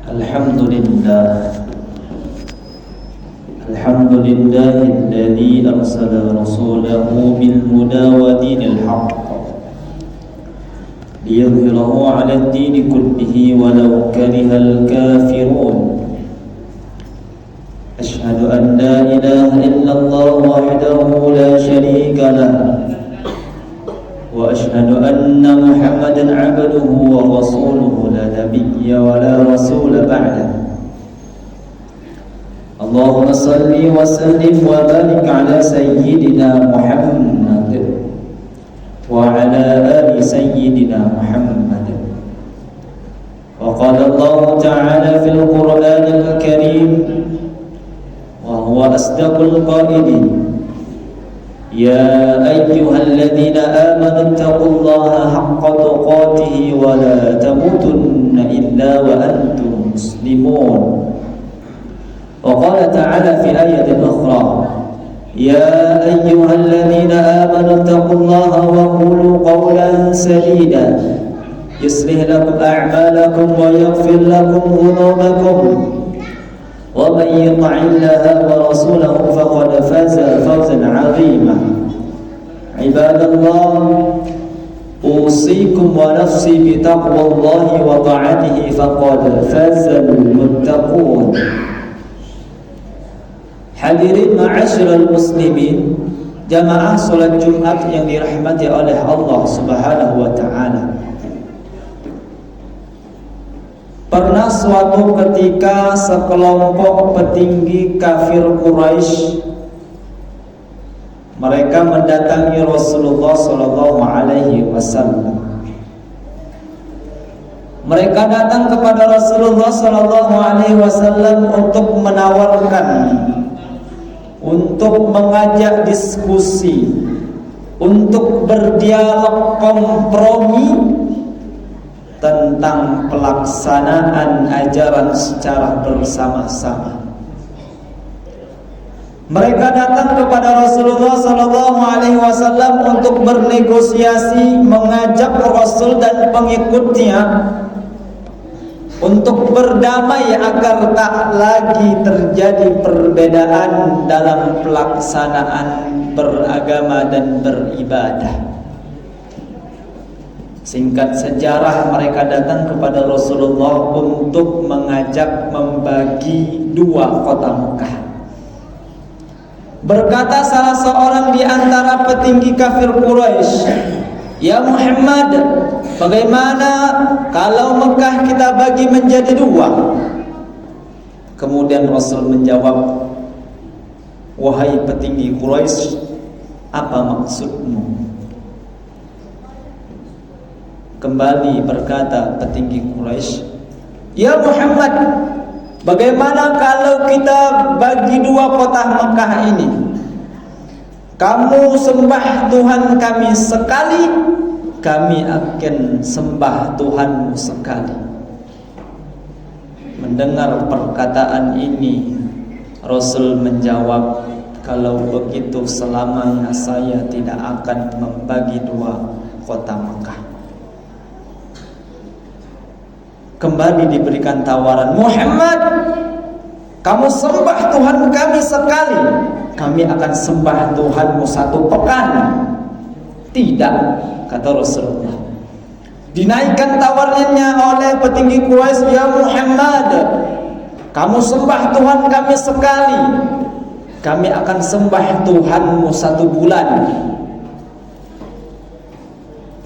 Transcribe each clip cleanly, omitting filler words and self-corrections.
الحمد لله الذي أرسل رسوله بالهدى ودين الحق ليظهره على الدين كله ولو كره الكافرون. أشهد أن لا إله إلا الله وحده لا شريك له، وأشهد أن محمدا عبده ورسوله لا نبي ولا رسول بعده. اللهم صل وسلم وبارك على سيدنا محمد وعلى آل سيدنا محمد. وقال الله تعالى في القرآن الكريم وهو أصدق القائلين: يا أيها الذين آمنوا اتقوا الله حق تقاته ولا تموتن إلا وأنتم مسلمون. وقال تعالى في آية أخرى: يا أيها الذين آمنوا اتقوا الله وقولوا قولا سديدا يصلح لكم أعمالكم ويغفر لكم ذنوبكم، ومن يطع الله ورسوله فقد فاز فوزا عظيما. عباد الله، أوصيكم ونفسي بتقوى الله وطاعته فقد فاز المتقون. Hadirin ma'asyiral muslimin, jamaah salat Jumat yang dirahmati oleh Allah Subhanahu wa taala. Pernah suatu ketika sekelompok petinggi kafir Quraisy mereka mendatangi Rasulullah sallallahu alaihi wasallam. Mereka datang kepada Rasulullah sallallahu alaihi wasallam untuk menawarkan, untuk mengajak diskusi, untuk berdialog kompromi tentang pelaksanaan ajaran secara bersama-sama. Mereka datang kepada Rasulullah sallallahu alaihi wasallam untuk bernegosiasi, mengajak Rasul dan pengikutnya untuk berdamai agar tak lagi terjadi perbedaan dalam pelaksanaan beragama dan beribadah. Singkat sejarah, mereka datang kepada Rasulullah untuk mengajak membagi dua kota Mekah. Berkata salah seorang di antara petinggi kafir Quraisy, "Ya Muhammad, bagaimana kalau Mekah kita bagi menjadi dua?" Kemudian Rasul menjawab, "Wahai petinggi Quraisy, apa maksudmu?" Kembali berkata petinggi Quraisy, "Ya Muhammad, bagaimana kalau kita bagi dua kota Mekah ini? Kamu sembah Tuhan kami sekali, kami akan sembah Tuhanmu sekali." Mendengar perkataan ini, Rasul menjawab, "Kalau begitu selamanya saya tidak akan membagi dua kota Mekah." Kembali diberikan tawaran, "Muhammad, kamu sembah Tuhan kami sekali, kami akan sembah Tuhanmu satu pekan." "Tidak," kata Rasulullah. Dinaikkan tawarannya oleh petinggi Quraisy, "Ya Muhammad, kamu sembah Tuhan kami sekali, kami akan sembah Tuhanmu satu bulan."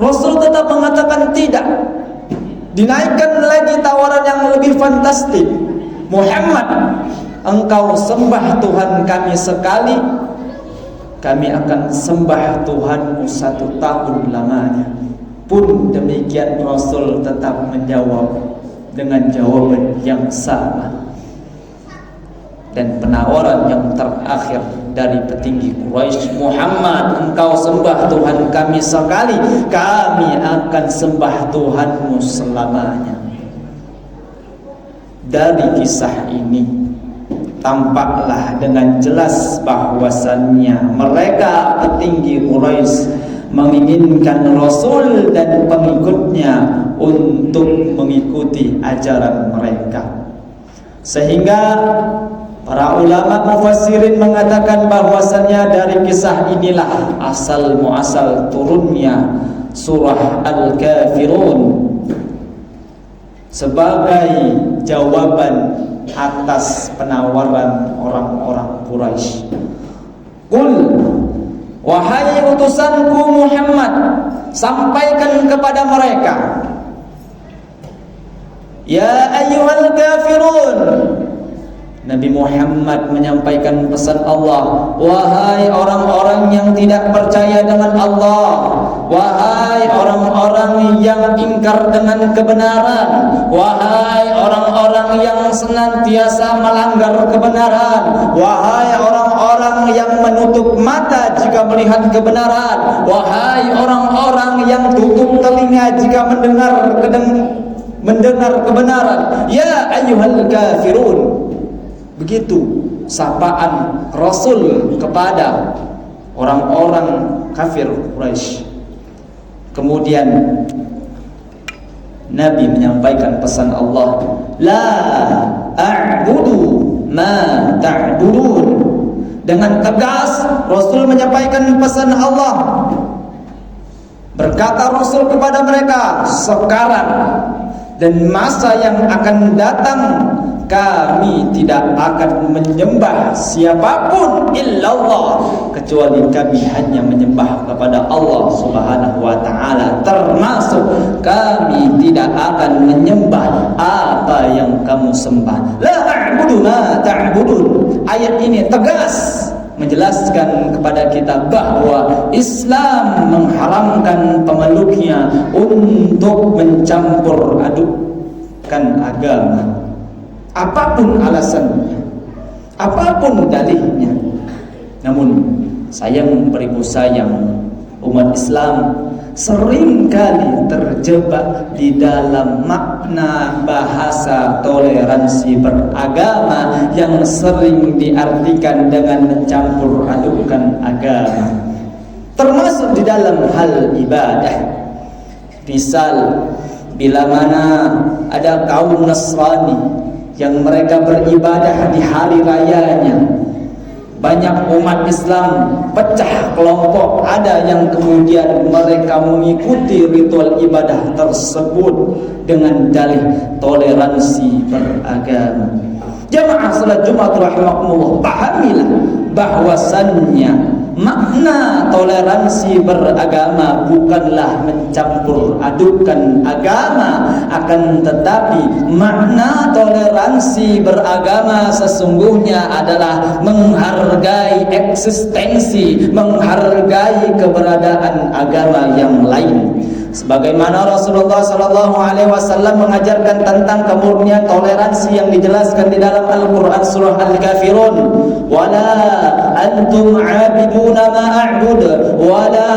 Rasul tetap mengatakan tidak. Dinaikkan lagi tawaran yang lebih fantastik, "Muhammad, engkau sembah Tuhan kami sekali, kami akan sembah Tuhanmu satu tahun lamanya." Pun demikian Rasul tetap menjawab dengan jawaban yang sama. Dan penawaran yang terakhir dari petinggi Quraisy, "Muhammad, engkau sembah Tuhan kami sekali, kami akan sembah Tuhanmu selamanya." Dari kisah ini tampaklah dengan jelas bahwasannya mereka petinggi Quraisy menginginkan Rasul dan pengikutnya untuk mengikuti ajaran mereka. Sehingga para ulama mufassirin mengatakan bahwasannya dari kisah inilah asal muasal turunnya surah Al-Kafirun sebagai jawaban atas penawaran orang-orang Quraisy. Qul, wahai utusanku Muhammad, sampaikan kepada mereka, ya ayyuhal kafirun. Nabi Muhammad menyampaikan pesan Allah, wahai orang-orang yang tidak percaya dengan Allah, wahai orang-orang yang ingkar dengan kebenaran, wahai orang-orang yang senantiasa melanggar kebenaran, wahai orang-orang yang menutup mata jika melihat kebenaran, wahai orang-orang yang tutup telinga jika mendengar kebenaran, ya ayyuhal kafirun. Begitu sapaan Rasul kepada orang-orang kafir Quraisy. Kemudian Nabi menyampaikan pesan Allah, la a'budu ma ta'budun. Dengan tegas Rasul menyampaikan pesan Allah. Berkata Rasul kepada mereka, sekarang dan masa yang akan datang kami tidak akan menyembah siapapun illallah, kecuali kami hanya menyembah kepada Allah Subhanahu wa taala, termasuk kami tidak akan menyembah apa yang kamu sembah. La a'budu ma ta'budun. Ayat ini tegas menjelaskan kepada kita bahwa Islam mengharamkan pemeluknya untuk mencampur adukkan agama. Apapun alasannya, apapun dalihnya. Namun sayang beribu sayang, umat Islam seringkali terjebak di dalam makna bahasa toleransi beragama yang sering diartikan dengan mencampur adukkan agama, termasuk di dalam hal ibadah. Misal, bila mana ada kaum Nasrani yang mereka beribadah di hari rayanya, banyak umat Islam pecah kelompok. Ada yang kemudian mereka mengikuti ritual ibadah tersebut dengan dalih toleransi beragama. Jamaah salat Jumat rahimakumullah, pahamilah bahwasannya makna toleransi beragama bukanlah mencampur adukkan agama, akan tetapi makna toleransi beragama sesungguhnya adalah menghargai eksistensi, menghargai keberadaan agama yang lain. Sebagaimana Rasulullah SAW mengajarkan tentang kemurnian toleransi yang dijelaskan di dalam Al-Quran surah Al-Kafirun, wala antum abiduna ma a'bud wala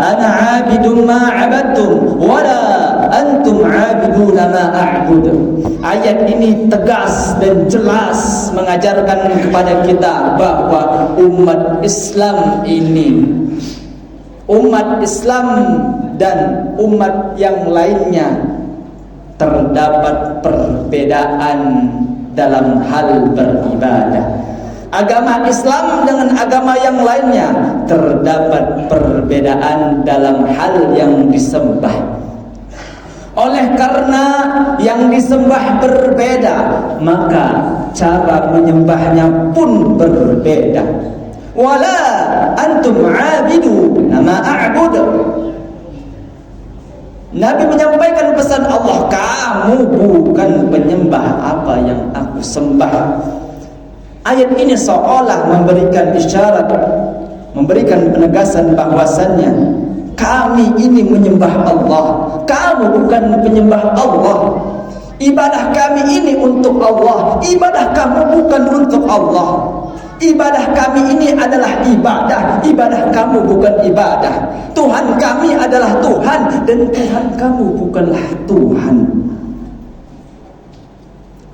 ana abidun ma abadtum wala antum abiduna ma a'bud. Ayat ini tegas dan jelas mengajarkan kepada kita bahwa umat Islam ini, umat Islam dan umat yang lainnya terdapat perbedaan dalam hal beribadah. Agama Islam dengan agama yang lainnya terdapat perbedaan dalam hal yang disembah. Oleh karena yang disembah berbeda, maka cara menyembahnya pun berbeda. Wala antum abidu nama a'bud. Nabi menyampaikan pesan Allah, kamu bukan penyembah apa yang aku sembah. Ayat ini seolah memberikan isyarat, memberikan penegasan bahwasannya kami ini menyembah Allah, kamu bukan penyembah Allah. Ibadah kami ini untuk Allah, ibadah kamu bukan untuk Allah. Ibadah kami ini adalah ibadah, ibadah kamu bukan ibadah. Tuhan kami adalah Tuhan dan Tuhan kamu bukanlah Tuhan.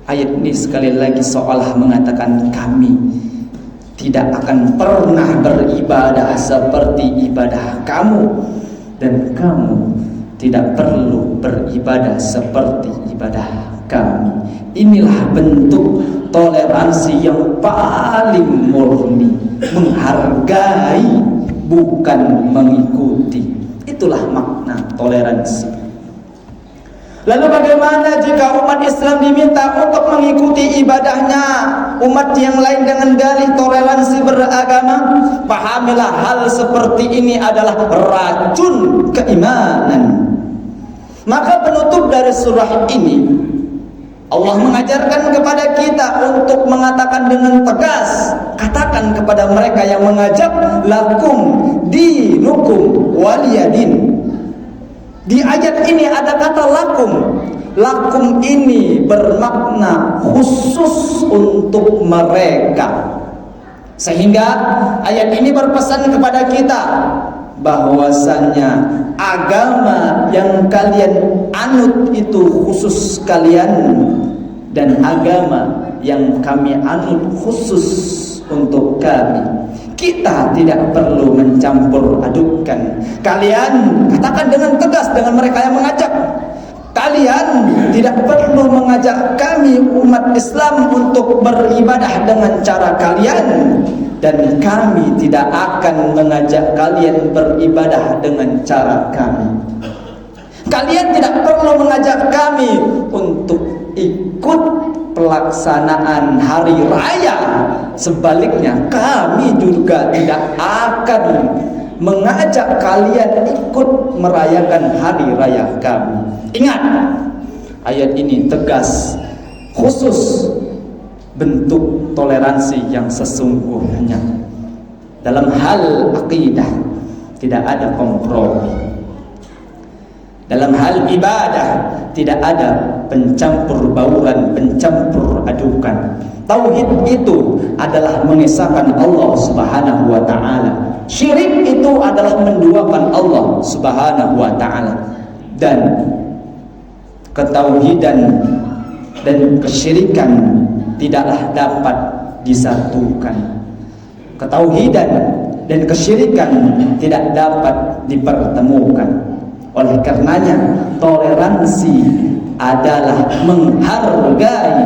Ayat ini sekali lagi seolah mengatakan kami tidak akan pernah beribadah seperti ibadah kamu, dan kamu tidak perlu beribadah seperti ibadah kami. Inilah bentuk toleransi yang paling murni, menghargai bukan mengikuti. Itulah makna toleransi. Lalu bagaimana jika umat Islam diminta untuk mengikuti ibadahnya umat yang lain dengan dalih toleransi beragama? Pahamilah hal seperti ini adalah racun keimanan. Maka penutup dari surah ini, Allah mengajarkan kepada kita untuk mengatakan dengan tegas, katakan kepada mereka yang mengajak, lakum dinukum waliyadin. Di ayat ini ada kata lakum. Lakum ini bermakna khusus untuk mereka. Sehingga ayat ini berpesan kepada kita bahwasannya agama yang kalian anut itu khusus kalian, dan agama yang kami anut khusus untuk kami. Kita tidak perlu mencampur adukan. Kalian katakan dengan tegas dengan mereka yang mengajak, kalian tidak perlu mengajak kami umat Islam untuk beribadah dengan cara kalian, dan kami tidak akan mengajak kalian beribadah dengan cara kami. Kalian tidak perlu mengajak kami untuk ikut pelaksanaan hari raya. Sebaliknya, kami juga tidak akan mengajak kalian ikut merayakan hari raya kami. Ingat, ayat ini tegas, khusus bentuk toleransi yang sesungguhnya. Dalam hal akidah tidak ada kompromi. Dalam hal ibadah tidak ada pencampur bauran, pencampur adukan. Tauhid itu adalah mengesahkan Allah Subhanahu wa ta'ala. Syirik itu adalah menduakan Allah Subhanahu wa ta'ala. Dan ketauhidan dan kesyirikan tidaklah dapat disatukan. Ketauhidan dan kesyirikan tidak dapat dipertemukan. Oleh karenanya, toleransi adalah menghargai,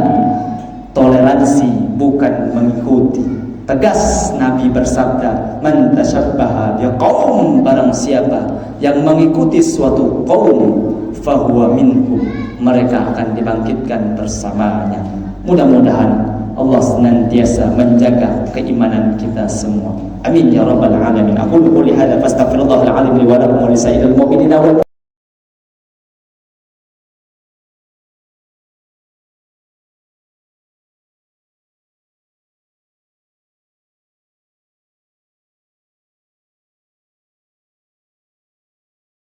toleransi bukan mengikuti. Tegas Nabi bersabda, man tasyabbaha biqaum, barang siapa yang mengikuti suatu kaum, fahuwa minhum, mereka akan dibangkitkan bersamanya. Mudah-mudahan Allah senantiasa menjaga keimanan kita semua. Amin ya rabbal alamin. Aku qouli hadza fastaghfirullahal azim li wa lakum wa lisa'iril mu'minina wal